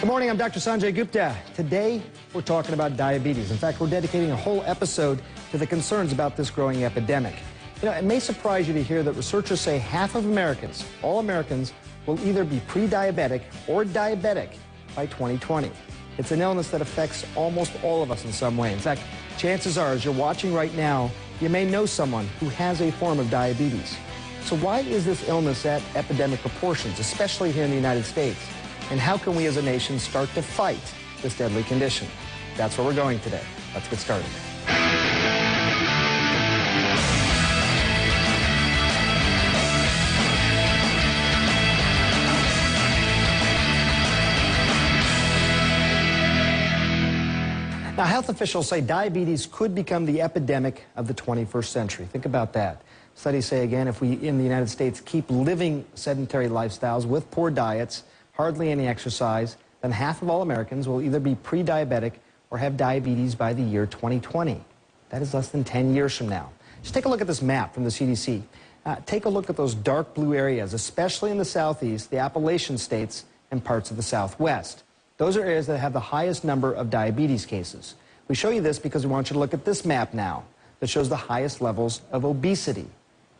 Good morning, I'm Dr. Sanjay Gupta. Today, we're talking about diabetes. In fact, we're dedicating a whole episode to the concerns about this growing epidemic. You know, it may surprise you to hear that researchers say half of Americans, all Americans, will either be pre-diabetic or diabetic by 2020. It's an illness that affects almost all of us in some way. In fact, chances are, as you're watching right now, you may know someone who has a form of diabetes. So why is this illness at epidemic proportions, especially here in the United States? And how can we as a nation start to fight this deadly condition? That's where we're going today. Let's get started. Now, health officials say diabetes could become the epidemic of the 21st century. Think about that. Studies say, again, if we in the United States keep living sedentary lifestyles with poor diets, hardly any exercise, then half of all Americans will either be pre-diabetic or have diabetes by the year 2020. That is less than 10 years from now. Just take a look at this map from the CDC. Take a look at those dark blue areas, especially in the southeast, the Appalachian states, and parts of the southwest. Those are areas that have the highest number of diabetes cases. We show you this because we want you to look at this map now that shows the highest levels of obesity.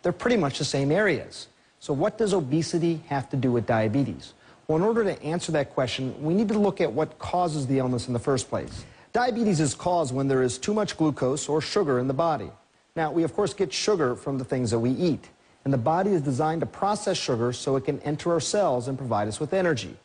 They're pretty much the same areas. So what does obesity have to do with diabetes? Well, in order to answer that question, we need to look at what causes the illness in the first place. Diabetes is caused when there is too much glucose or sugar in the body. Now, we of course get sugar from the things that we eat, and the body is designed to process sugar so it can enter our cells and provide us with energy.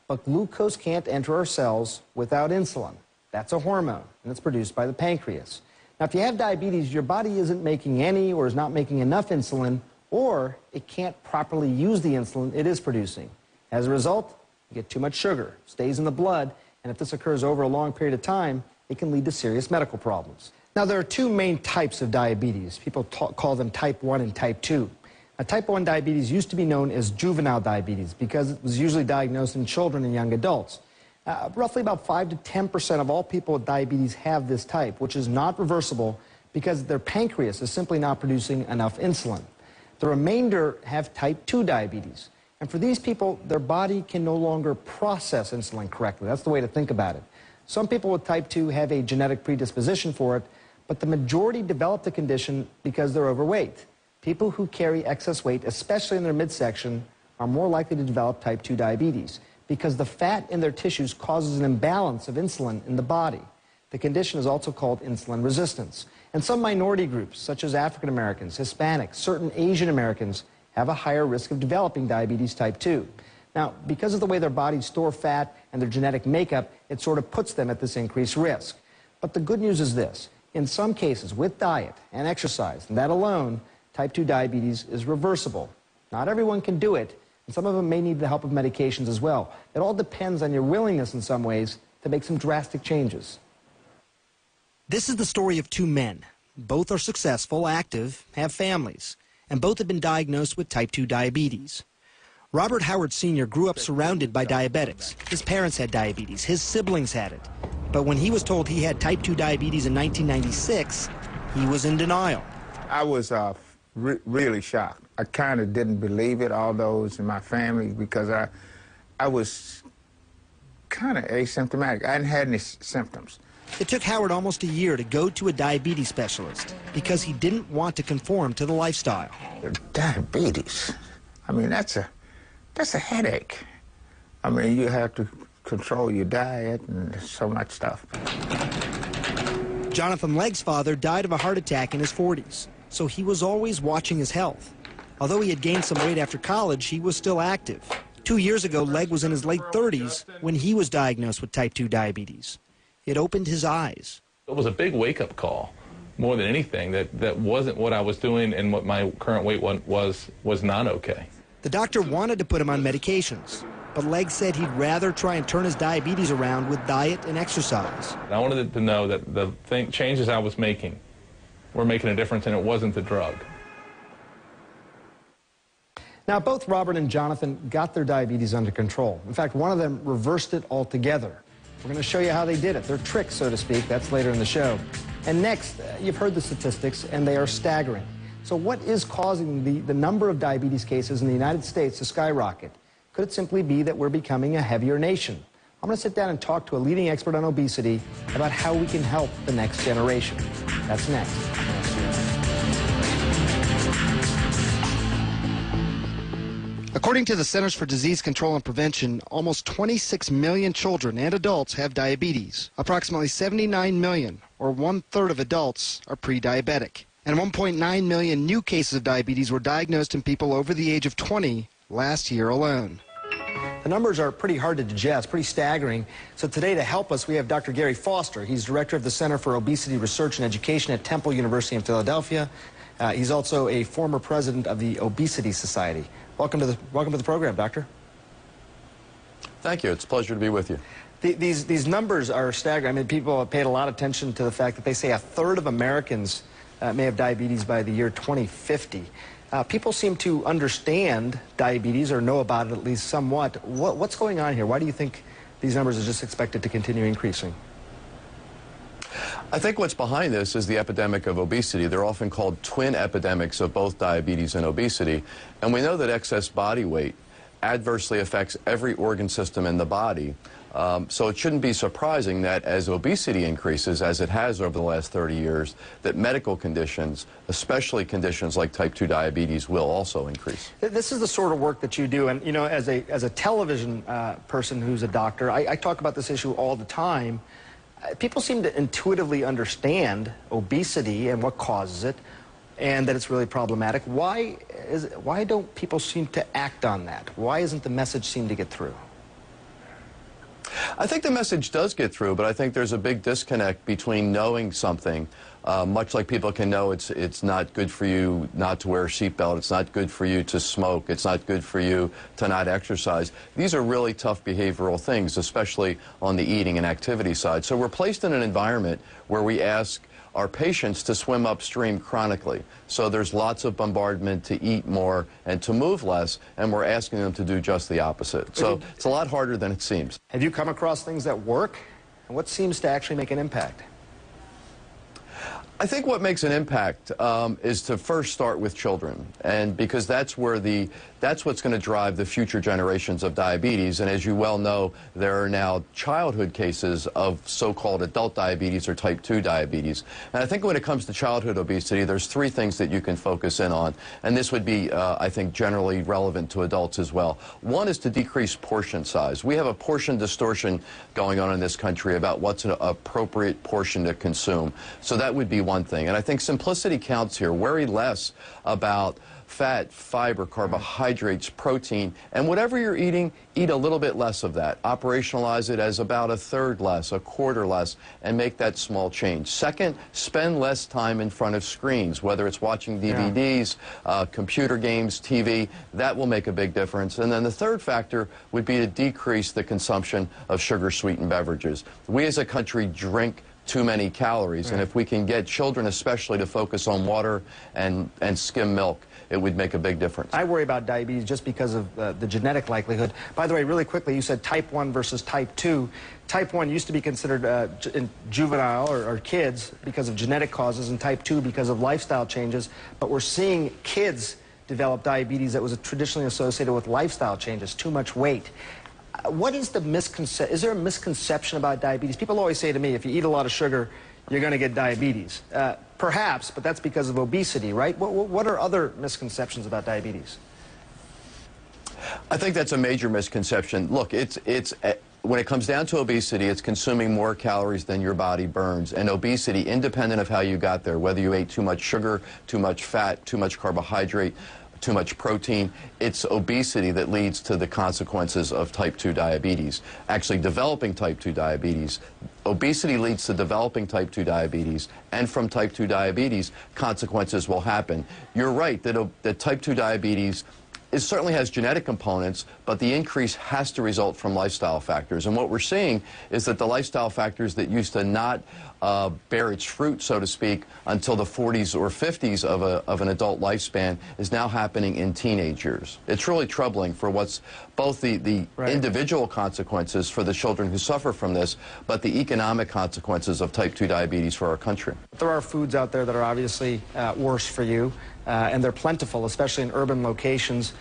But glucose can't enter our cells without insulin. That's a hormone, and it's produced by the pancreas. Now, if you have diabetes, your body isn't making any or is not making enough insulin, or it can't properly use the insulin it is producing. As a result, you get too much sugar, stays in the blood, and if this occurs over a long period of time, it can lead to serious medical problems. Now, there are two main types of diabetes. People call them type 1 and type 2. Now, type 1 diabetes used to be known as juvenile diabetes because it was usually diagnosed in children and young adults. Roughly about 5 to 10% of all people with diabetes have this type, which is not reversible because their pancreas is simply not producing enough insulin. The remainder have type 2 diabetes. And for these people, their body can no longer process insulin correctly. That's the way to think about it. Some people with type 2 have a genetic predisposition for it, but the majority develop the condition because they're overweight. People who carry excess weight, especially in their midsection, are more likely to develop type 2 diabetes because the fat in their tissues causes an imbalance of insulin in the body. The condition is also called insulin resistance. And some minority groups, such as African Americans, Hispanics, certain Asian Americans, have a higher risk of developing diabetes type 2. Now, because of the way their bodies store fat and their genetic makeup, it sort of puts them at this increased risk. But the good news is this. In some cases, with diet and exercise, and that alone, type 2 diabetes is reversible. Not everyone can do it, and some of them may need the help of medications as well. It all depends on your willingness in some ways to make some drastic changes. This is the story of two men. Both are successful, active, have families, and both have been diagnosed with type 2 diabetes. Robert Howard Sr. grew up surrounded by diabetics. His parents had diabetes. His siblings had it. But when he was told he had type 2 diabetes in 1996, he was in denial. I was really shocked. I kind of didn't believe it, all those in my family, because I was kind of asymptomatic. I hadn't had any symptoms. It took Howard almost a year to go to a diabetes specialist because he didn't want to conform to the lifestyle. Diabetes, I mean, that's a headache. I mean, you have to control your diet and so much stuff. Jonathan Legg's father died of a heart attack in his 40s, so he was always watching his health. Although he had gained some weight after college, he was still active. 2 years ago, Legg was in his late 30s when he was diagnosed with type 2 diabetes. It opened his eyes. It was a big wake-up call, more than anything, that wasn't what I was doing, and what my current weight was not okay. The doctor wanted to put him on medications, but Legg said he'd rather try and turn his diabetes around with diet and exercise. I wanted to know that the changes I was making were making a difference, and it wasn't the drug. Now, both Robert and Jonathan got their diabetes under control. In fact, one of them reversed it altogether. We're going to show you how they did it. Their tricks, so to speak. That's later in the show. And next, you've heard the statistics, and they are staggering. So what is causing the number of diabetes cases in the United States to skyrocket? Could it simply be that we're becoming a heavier nation? I'm going to sit down and talk to a leading expert on obesity about how we can help the next generation. That's next. According to the Centers for Disease Control and Prevention, almost 26 million children and adults have diabetes. Approximately 79 million, or 1/3 of adults, are pre-diabetic. And 1.9 million new cases of diabetes were diagnosed in people over the age of 20 last year alone. The numbers are pretty hard to digest, pretty staggering. So today, to help us, we have Dr. Gary Foster. He's director of the Center for Obesity Research and Education at Temple University in Philadelphia. He's also a former president of the Obesity Society. Welcome to the program, Doctor. Thank you. It's a pleasure to be with you. These numbers are staggering. I mean, people have paid a lot of attention to the fact that they say 1/3 of Americans may have diabetes by the year 2050. People seem to understand diabetes or know about it at least somewhat. What's going on here? Why do you think these numbers are just expected to continue increasing? I think what's behind this is the epidemic of obesity. They're often called twin epidemics of both diabetes and obesity. And we know that excess body weight adversely affects every organ system in the body. So it shouldn't be surprising that as obesity increases, as it has over the last 30 years, that medical conditions, especially conditions like type 2 diabetes, will also increase. This is the sort of work that you do. And, you know, as a television person who's a doctor, I talk about this issue all the time. People seem to intuitively understand obesity and what causes it, and that it's really problematic. Why don't people seem to act on that? Why isn't the message seem to get through? I think the message does get through, but I think there's a big disconnect between knowing something, much like people can know it's not good for you not to wear a seatbelt, it's not good for you to smoke, it's not good for you to not exercise. These are really tough behavioral things, especially on the eating and activity side. So we're placed in an environment where we ask our patients to swim upstream chronically. So there's lots of bombardment to eat more and to move less, and we're asking them to do just the opposite. So it's a lot harder than it seems. Have you come across things that work? And what seems to actually make an impact? I think what makes an impact is to first start with children, and because that's what's going to drive the future generations of diabetes. And as you well know, there are now childhood cases of so-called adult diabetes or type 2 diabetes. And I think when it comes to childhood obesity, there's 3 things that you can focus in on, and this would be, I think, generally relevant to adults as well. One is to decrease portion size. We have a portion distortion going on in this country about what's an appropriate portion to consume. So that would be one thing. And I think simplicity counts here. Worry less about fat, fiber, carbohydrates, protein, and whatever you're eating, eat a little bit less of that. Operationalize it as about 1/3 less, 1/4 less, and make that small change. Second, spend less time in front of screens, whether it's watching DVDs, computer games, TV. That will make a big difference. And then the third factor would be to decrease the consumption of sugar-sweetened beverages. We as a country drink too many calories, and if we can get children especially to focus on water and skim milk, it would make a big difference. I worry about diabetes just because of the genetic likelihood. By the way, really quickly, you said type 1 versus type 2. Type 1 used to be considered juvenile or kids because of genetic causes, and type 2 because of lifestyle changes. But we're seeing kids develop diabetes that was traditionally associated with lifestyle changes, too much weight. What is the misconception? Is there a misconception about diabetes? People always say to me, if you eat a lot of sugar, you're going to get diabetes. Perhaps, but that's because of obesity, right? What are other misconceptions about diabetes? I think that's a major misconception. Look, when it comes down to obesity, it's consuming more calories than your body burns. And obesity, independent of how you got there, whether you ate too much sugar, too much fat, too much carbohydrate, too much protein, it's obesity that leads to the consequences of type 2 diabetes. Actually, developing type 2 diabetes, obesity leads to developing type 2 diabetes, and from type 2 diabetes, consequences will happen. You're right that type 2 diabetes certainly has genetic components, but the increase has to result from lifestyle factors. And what we're seeing is that the lifestyle factors that used to not bear its fruit, so to speak, until the 40s or 50s of an adult lifespan is now happening in teenage years. It's really troubling for what's both the individual consequences for the children who suffer from this, but the economic consequences of type 2 diabetes for our country. There are foods out there that are obviously worse for you, and they're plentiful, especially in urban locations.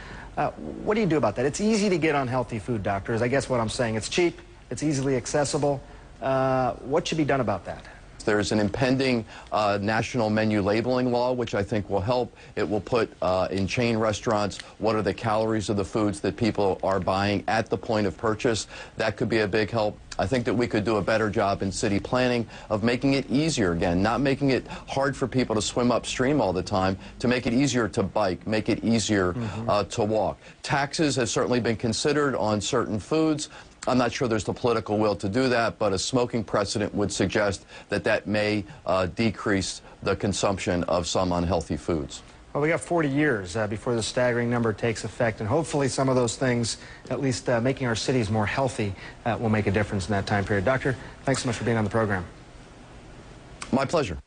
What do you do about that? It's easy to get unhealthy food, doctors. I guess what I'm saying, it's cheap, it's easily accessible. What should be done about that? There's an impending national menu labeling law, which I think will help. It will put in chain restaurants what are the calories of the foods that people are buying at the point of purchase. That could be a big help. I think that we could do a better job in city planning of making it easier again, not making it hard for people to swim upstream all the time, to make it easier to bike, make it easier to walk. Taxes have certainly been considered on certain foods. I'm not sure there's the political will to do that, but a smoking precedent would suggest that that may decrease the consumption of some unhealthy foods. Well, we got 40 years before the staggering number takes effect, and hopefully some of those things, at least making our cities more healthy, will make a difference in that time period. Doctor, thanks so much for being on the program. My pleasure.